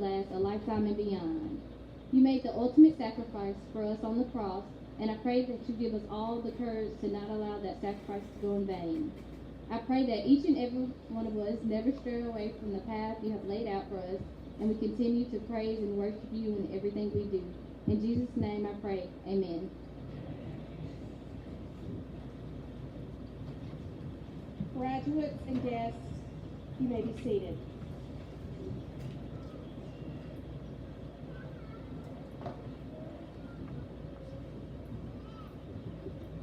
last a lifetime and beyond. You made the ultimate sacrifice for us on the cross, and I pray that you give us all the courage to not allow that sacrifice to go in vain. I pray that each and every one of us never stray away from the path you have laid out for us, and we continue to praise and worship you in everything we do. In Jesus' name I pray, amen. Graduates and guests, you may be seated.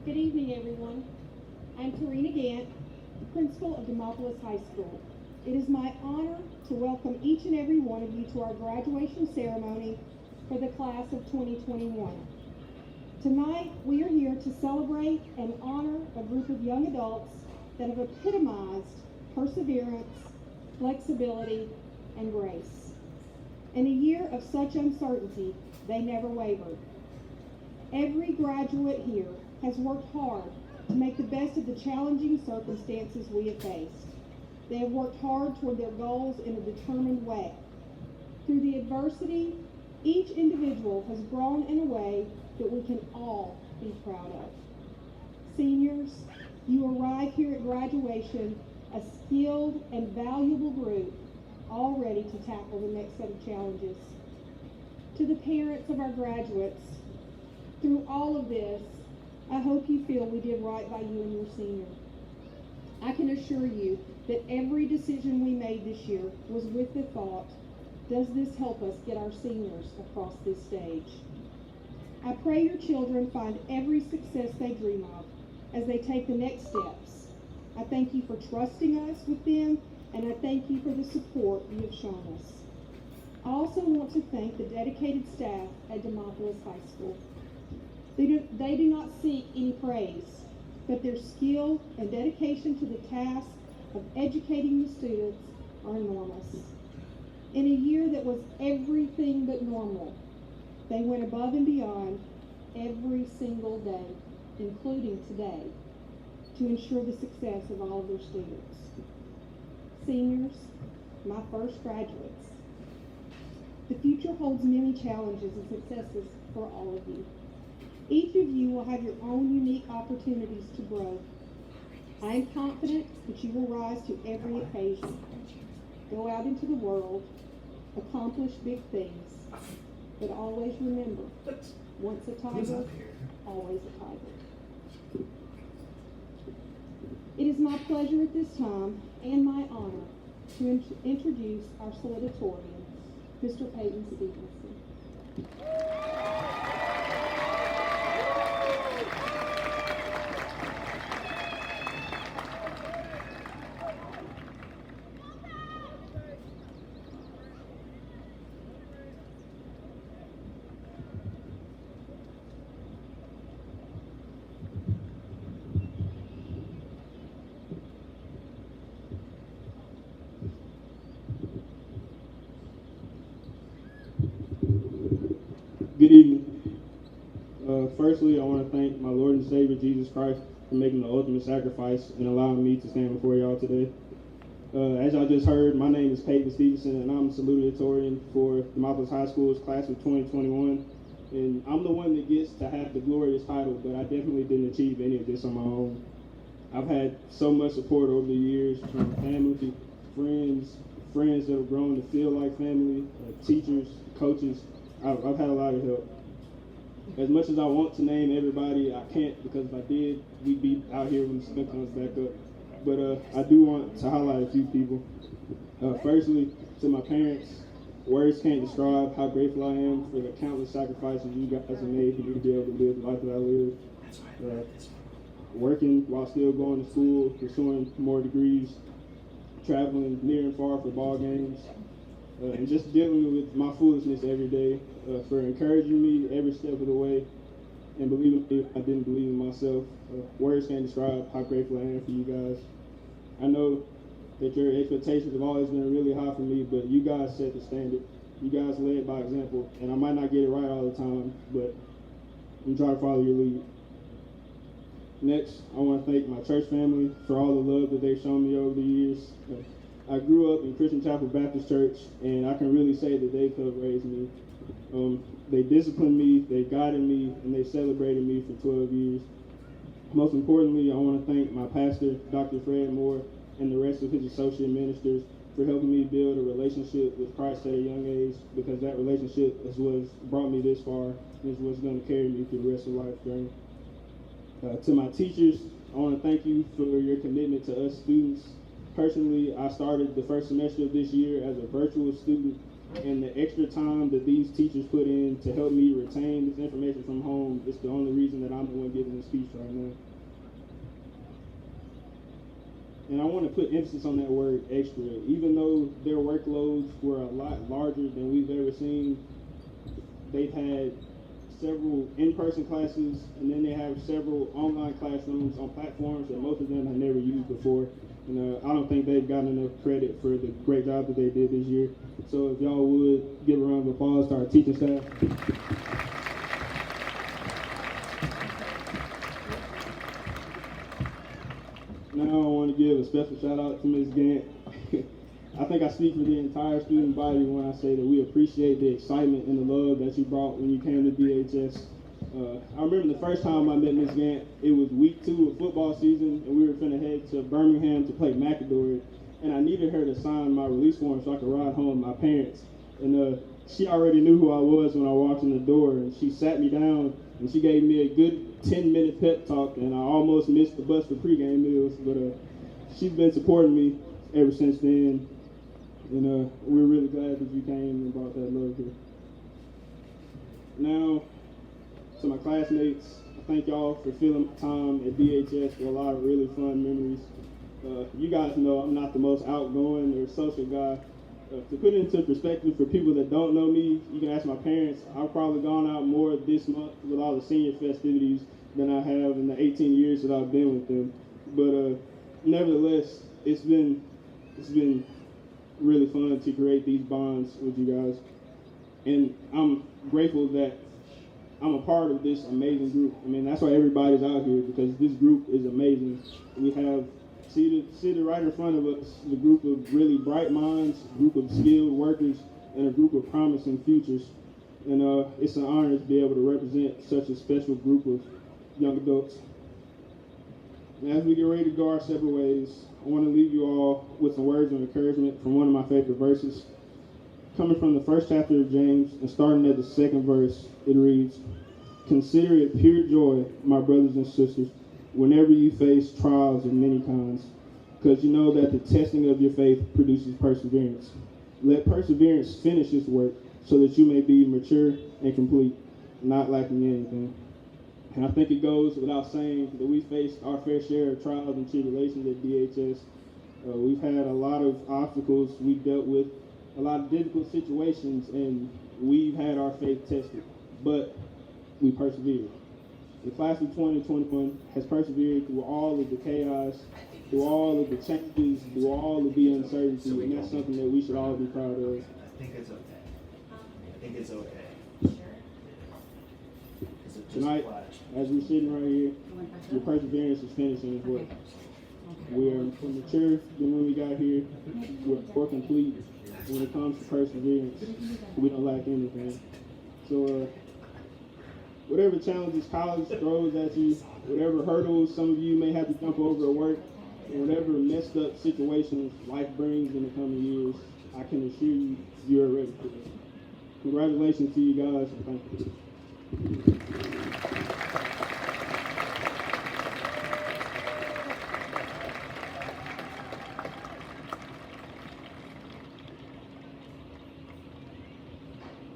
Good evening, everyone. I'm Karina Gant, principal of Demopolis High School. It is my honor to welcome each and every one of you to our graduation ceremony for the class of 2021. Tonight, we are here to celebrate and honor a group of young adults that have epitomized perseverance, flexibility, and grace. In a year of such uncertainty, they never wavered. Every graduate here has worked hard to make the best of the challenging circumstances we have faced. They have worked hard toward their goals in a determined way. Through the adversity, each individual has grown in a way that we can all be proud of. Seniors, you arrive here at graduation a skilled and valuable group, all ready to tackle the next set of challenges. To the parents of our graduates, through all of this, I hope you feel we did right by you and your senior. I can assure you that every decision we made this year was with the thought, does this help us get our seniors across this stage? I pray your children find every success they dream of as they take the next steps. I thank you for trusting us with them, and I thank you for the support you have shown us. I also want to thank the dedicated staff at Demopolis High School. They do not seek any praise, but their skill and dedication to the task of educating the students are enormous. In a year that was everything but normal, they went above and beyond every single day, including today, to ensure the success of all of their students. Seniors, my first graduates, the future holds many challenges and successes for all of you. Each of you will have your own unique opportunities to grow. I am confident that you will rise to every occasion. Go out into the world, accomplish big things, but always remember, once a tiger, always a tiger. It is my pleasure at this time and my honor to introduce our salutatorian, Mr. Peyton Stevenson. Good evening. Firstly, I want to thank my Lord and Savior Jesus Christ for making the ultimate sacrifice and allowing me to stand before y'all today. As y'all just heard, my name is Peyton Stevenson, and I'm salutatorian for Demopolis High School's class of 2021. And I'm the one that gets to have the glorious title, but I definitely didn't achieve any of this on my own. I've had so much support over the years from family, friends that have grown to feel like family, teachers, coaches. I've had a lot of help. As much as I want to name everybody, I can't, because if I did, we'd be out here when the sun comes back up. But I do want to highlight a few people. Firstly, to my parents, words can't describe how grateful I am for the countless sacrifices you guys have made for me to be able to live the life that I live. Working while still going to school, pursuing more degrees, traveling near and far for ball games, and just dealing with my foolishness every day, for encouraging me every step of the way, and believing me, I didn't believe in myself. Words can't describe how grateful I am for you guys. I know that your expectations have always been really high for me, but you guys set the standard. You guys led by example, and I might not get it right all the time, but I'm trying to follow your lead. Next, I want to thank my church family for all the love that they've shown me over the years. I grew up in Christian Chapel Baptist Church, and I can really say that they've helped raise me. They disciplined me, they guided me, and they celebrated me for 12 years. Most importantly, I want to thank my pastor, Dr. Fred Moore, and the rest of his associate ministers for helping me build a relationship with Christ at a young age, because that relationship is what's brought me this far and is what's going to carry me through the rest of life's journey. To my teachers, I want to thank you for your commitment to us students. Personally, I started the first semester of this year as a virtual student, and the extra time that these teachers put in to help me retain this information from home is the only reason that I'm the one giving this speech right now. And I want to put emphasis on that word extra. Even though their workloads were a lot larger than we've ever seen, they've had several in-person classes, and then they have several online classrooms on platforms that most of them have never used before. And I don't think they've gotten enough credit for the great job that they did this year. So if y'all would give a round of applause to our teaching staff. Now I want to give a special shout out to Ms. Gant. I think I speak for the entire student body when I say that we appreciate the excitement and the love that you brought when you came to DHS. I remember the first time I met Ms. Gant, it was week 2 of football season, and we were finna head to Birmingham to play McAdory, and I needed her to sign my release form so I could ride home with my parents. And she already knew who I was when I walked in the door, and she sat me down, and she gave me a good 10-minute pep talk, and I almost missed the bus for pregame meals, but she's been supporting me ever since then, and we're really glad that you came and brought that love here. Now, to my classmates, I thank y'all for filling my time at DHS with a lot of really fun memories. You guys know I'm not the most outgoing or social guy. To put it into perspective for people that don't know me, you can ask my parents. I've probably gone out more this month with all the senior festivities than I have in the 18 years that I've been with them. But nevertheless, it's been really fun to create these bonds with you guys. And I'm grateful that I'm a part of this amazing group. I mean, that's why everybody's out here, because this group is amazing. We have seated right in front of us the group of really bright minds, a group of skilled workers, and a group of promising futures. And it's an honor to be able to represent such a special group of young adults. And as we get ready to go our separate ways, I want to leave you all with some words of encouragement from one of my favorite verses. Coming from the first chapter of James and starting at the 2nd verse, it reads, "Consider it pure joy, my brothers and sisters, whenever you face trials of many kinds, because you know that the testing of your faith produces perseverance. Let perseverance finish its work, so that you may be mature and complete, not lacking anything." And I think it goes without saying that we faced our fair share of trials and tribulations at DHS. We've had a lot of obstacles we've dealt with, a lot of difficult situations, and we've had our faith tested, but we persevered. The class of 2021 has persevered through all of the chaos, through all of the changes, through all of the uncertainty, and that's something that we should all be proud of. I think it's okay. Tonight, as we're sitting right here, your perseverance is finishing its work. We are mature than when we got here. We're more complete when it comes to perseverance. We don't lack anything. So, whatever challenges college throws at you, whatever hurdles some of you may have to jump over at work, and whatever messed up situations life brings in the coming years, I can assure you, you're ready for it. Congratulations to you guys, and thank you.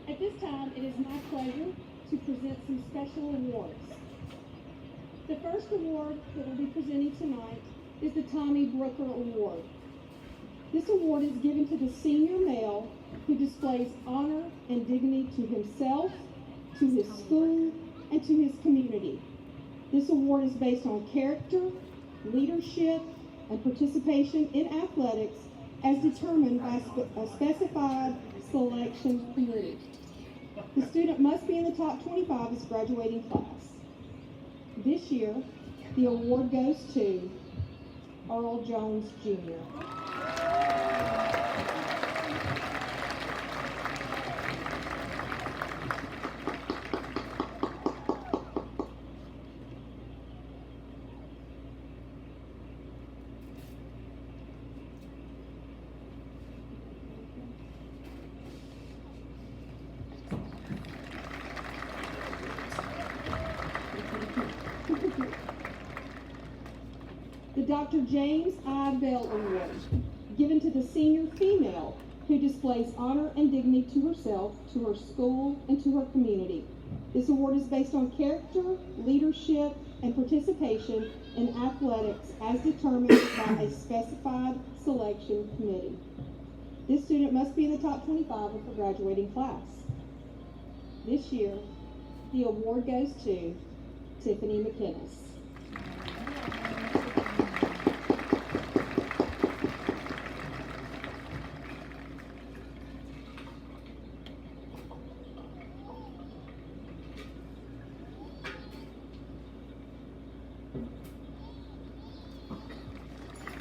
At this time, it is my pleasure to present some special awards. The first award that will be presented tonight is the Tommy Brooker Award. This award is given to the senior male who displays honor and dignity to himself, to his school, and to his community. This award is based on character, leadership, and participation in athletics as determined by a specified selection committee. The student must be in the top 25 of his graduating class. This year, the award goes to Earl Jones Jr. the Dr. James I. Bell Award, given to the senior female who displays honor and dignity to herself, to her school, and to her community. This award is based on character, leadership, and participation in athletics as determined by a specified selection committee. This student must be in the top 25 of her graduating class. This year, the award goes to Tiffany McInnes.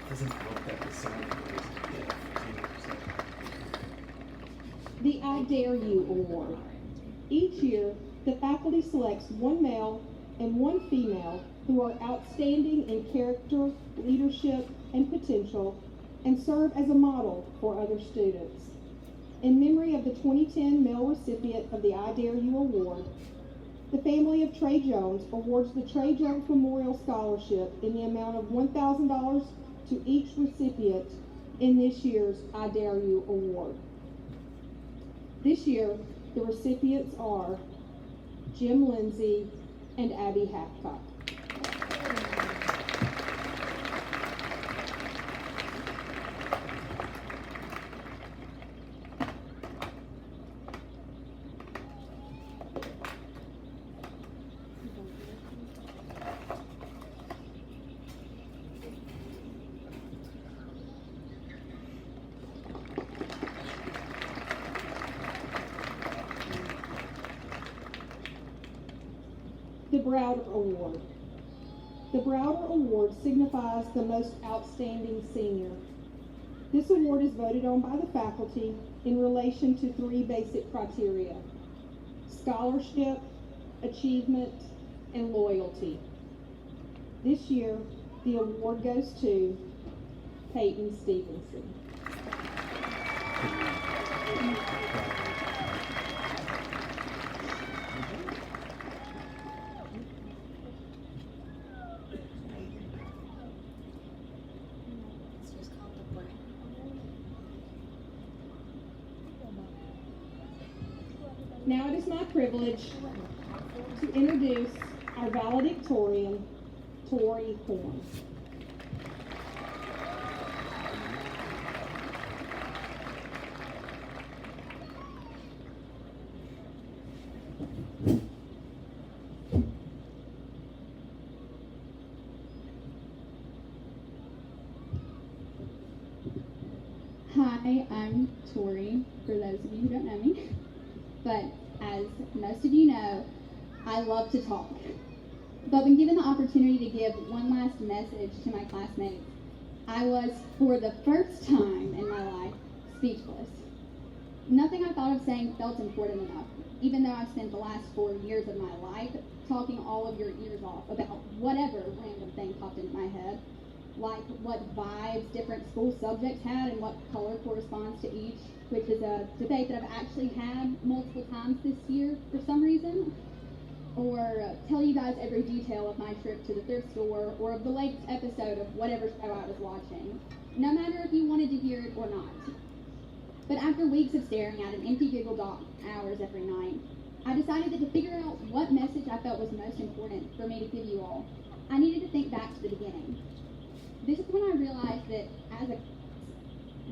Doesn't look that the same. The I Dare You Award. Each year, the faculty selects one male and one female who are outstanding in character, leadership, and potential, and serve as a model for other students. In memory of the 2010 male recipient of the I Dare You Award, the family of Trey Jones awards the Trey Jones Memorial Scholarship in the amount of $1,000 to each recipient in this year's I Dare You Award. This year, the recipients are Jim Lindsay and Abby Hathcock. The Browder Award. The Browder Award signifies the most outstanding senior. This award is voted on by the faculty in relation to three basic criteria: scholarship, achievement, and loyalty. This year, the award goes to Peyton Stevenson. Now it is my privilege to introduce our valedictorian, Tori Horn. Hi, I'm Tori, for those of you who don't know me. But as most of you know, I love to talk. But when given the opportunity to give one last message to my classmates, I was, for the first time in my life, speechless. Nothing I thought of saying felt important enough, even though I've spent the last 4 years of my life talking all of your ears off about whatever random thing popped into my head, like what vibes different school subjects had and what color corresponds to each, which is a debate that I've actually had multiple times this year for some reason, or tell you guys every detail of my trip to the thrift store or of the latest episode of whatever show I was watching, no matter if you wanted to hear it or not. But after weeks of staring at an empty Google Doc hours every night, I decided that to figure out what message I felt was most important for me to give you all, I needed to think back to the beginning. This is when I realized that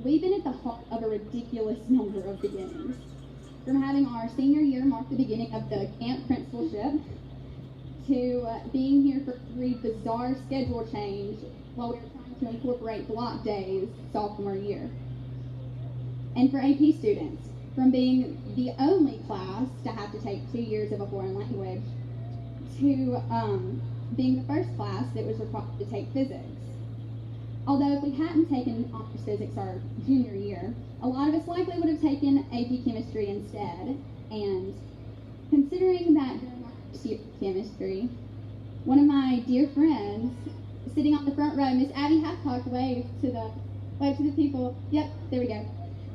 we've been at the heart of a ridiculous number of beginnings. From having our senior year mark the beginning of the camp principalship, to being here for 3 bizarre schedule change while we were trying to incorporate block days sophomore year. And for AP students, from being the only class to have to take 2 years of a foreign language, to being the first class that was required to take physics. Although if we hadn't taken honors physics our junior year, a lot of us likely would have taken AP chemistry instead. And considering that during our first year of chemistry, one of my dear friends sitting on the front row, Miss Abby Hathcock, wave to the people. Yep, there we go.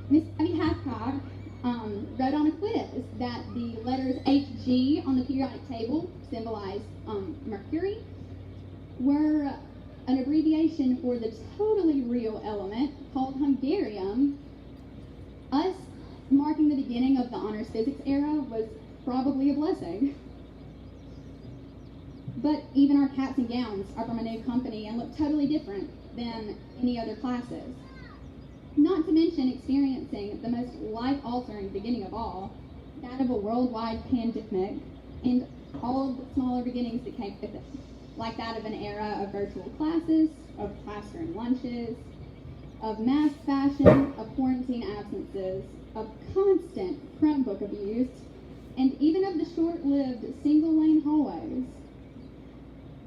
Miss Abby Hathcock wrote on a quiz that the letters HG on the periodic table symbolize Mercury, were an abbreviation for the totally real element called Hungarium. Us marking the beginning of the honors physics era was probably a blessing. But even our caps and gowns are from a new company and look totally different than any other classes. Not to mention experiencing the most life-altering beginning of all, that of a worldwide pandemic, and all of the smaller beginnings that came with it, like that of an era of virtual classes, of classroom lunches, of mask fashion, of quarantine absences, of constant Chromebook abuse, and even of the short-lived single-lane hallways.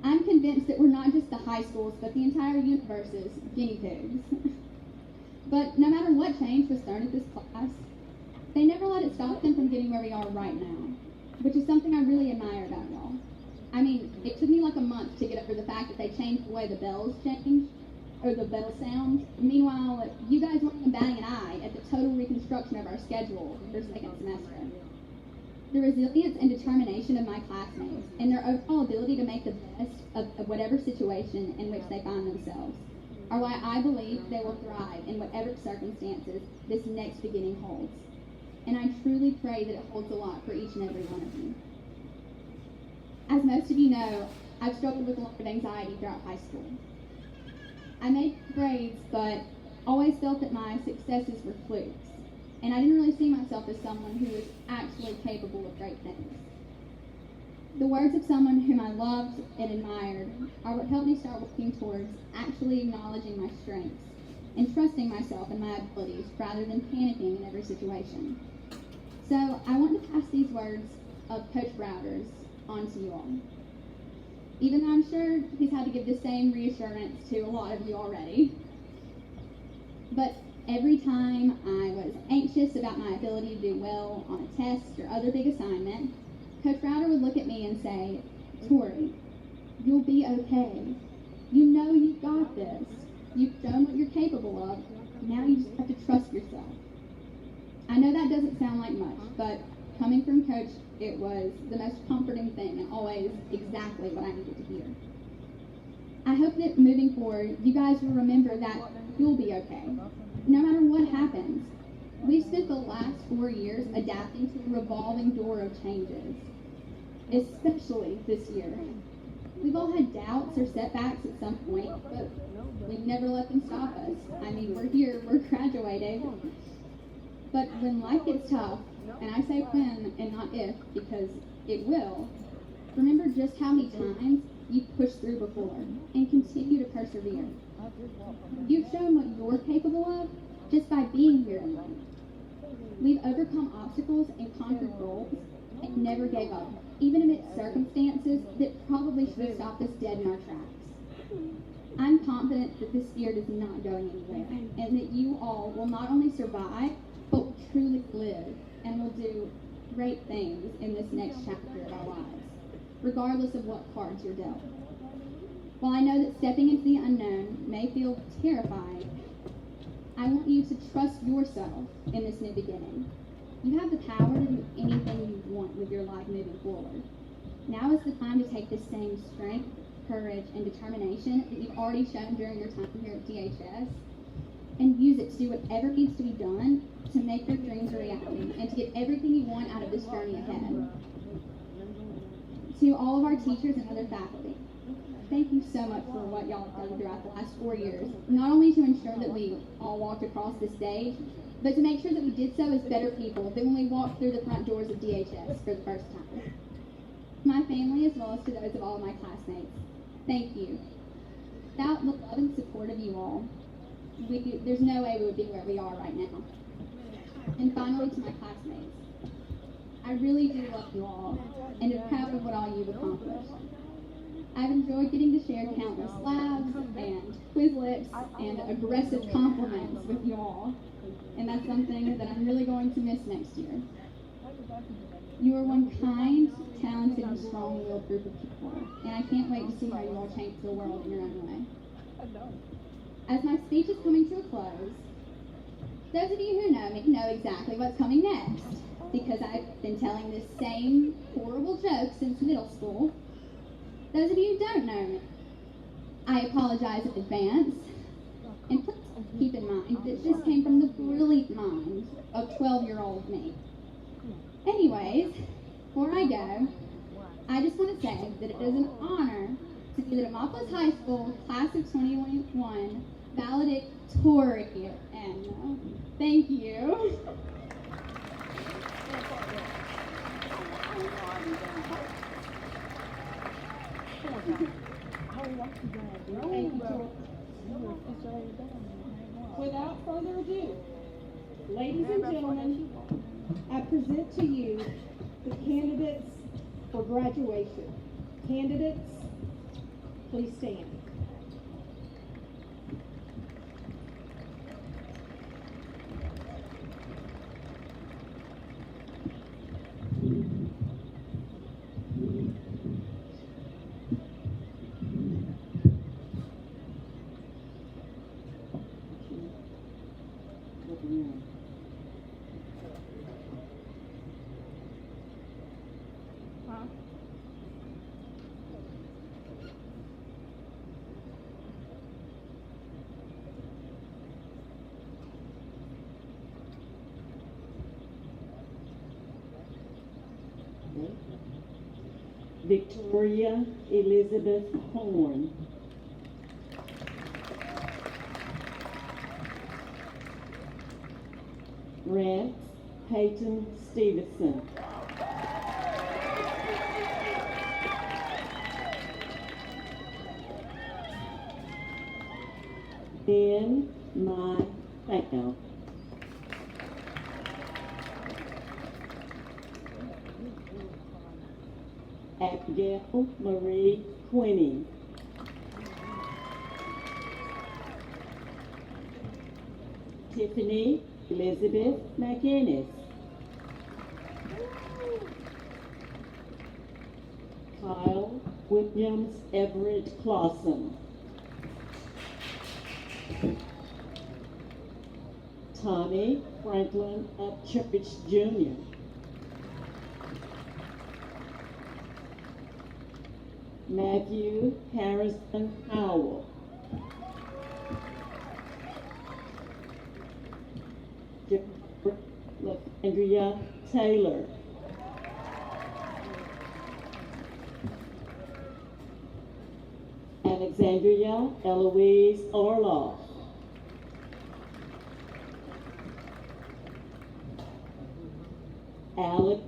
I'm convinced that we're not just the high schools, but the entire universe's guinea pigs. But no matter what change was thrown at this class, they never let it stop them from getting where we are right now, which is something I really admire about y'all. I mean, it took me like a month to get over the fact that they changed the way the bells changed, or the bell sound. Meanwhile, you guys weren't even batting an eye at the total reconstruction of our schedule for second semester. The resilience and determination of my classmates and their overall ability to make the best of whatever situation in which they find themselves are why I believe they will thrive in whatever circumstances this next beginning holds. And I truly pray that it holds a lot for each and every one of you. As most of you know, I've struggled with a lot of anxiety throughout high school. I made grades, but always felt that my successes were flukes, and I didn't really see myself as someone who was actually capable of great things. The words of someone whom I loved and admired are what helped me start working towards actually acknowledging my strengths and trusting myself and my abilities rather than panicking in every situation. So I want to pass these words of Coach Browder's on to you all. Even though I'm sure he's had to give the same reassurance to a lot of you already. But every time I was anxious about my ability to do well on a test or other big assignment, Coach Browder would look at me and say, "Tori, you'll be okay. You know you've got this. You've shown what you're capable of. Now you just have to trust yourself." I know that doesn't sound like much, but coming from Coach, it was the most comforting thing and always exactly what I needed to hear. I hope that moving forward, you guys will remember that you'll be okay, no matter what happens. We've spent the last 4 years adapting to the revolving door of changes, especially this year. We've all had doubts or setbacks at some point, but we've never let them stop us. I mean, we're here, we're graduating. But when life gets tough, and I say when and not if, because it will, remember just how many times you've pushed through before and continue to persevere. You've shown what you're capable of just by being here in life. We've overcome obstacles and conquered goals and never gave up, even amidst circumstances that probably should have stopped us dead in our tracks. I'm confident that this fear is not going anywhere, and that you all will not only survive, but will truly live and will do great things in this next chapter of our lives, regardless of what cards you're dealt. While I know that stepping into the unknown may feel terrifying, I want you to trust yourself in this new beginning. You have the power to do anything you want with your life moving forward. Now is the time to take this same strength, courage, and determination that you've already shown during your time here at DHS and use it to do whatever needs to be done to make your dreams a reality and to get everything you want out of this journey ahead. To all of our teachers and other faculty, thank you so much for what y'all have done throughout the last 4 years, not only to ensure that we all walked across this stage, but to make sure that we did so as better people than when we walked through the front doors of DHS for the first time. My family, as well as to those of all of my classmates, thank you. Without the love and support of you all, there's no way we would be where we are right now. And finally, to my classmates, I really do love you all and am proud of what all you've accomplished. I've enjoyed getting to share countless labs and Quizlets and aggressive compliments with you all, and that's something that I'm really going to miss next year. You are one kind, talented, and strong-willed group of people, and I can't wait to see how you all change the world in your own way. As my speech is coming to a close, those of you who know me know exactly what's coming next, because I've been telling this same horrible joke since middle school. Those of you who don't know me, I apologize in advance. And please keep in mind that this came from the brilliant mind of 12-year-old me. Anyways, before I go, I just want to say that it is an honor to be the Demopolis High School Class of 2021 valedictorian. Thank you. Thank you, Tori. Without further ado, ladies and gentlemen, I present to you the candidates for graduation. Candidates, please stand. Victoria Elizabeth Horn. Rance Peyton Stevenson. Ben Mai Pham. Abigail Marie Quinney. Tiffany Elizabeth McInnes. Kyle Williams Everett Clausen. Tommy Franklin Upchurch Jr. Matthew Harrison Howell. Andrea Taylor. Alexandria Eloise Orloff. Alec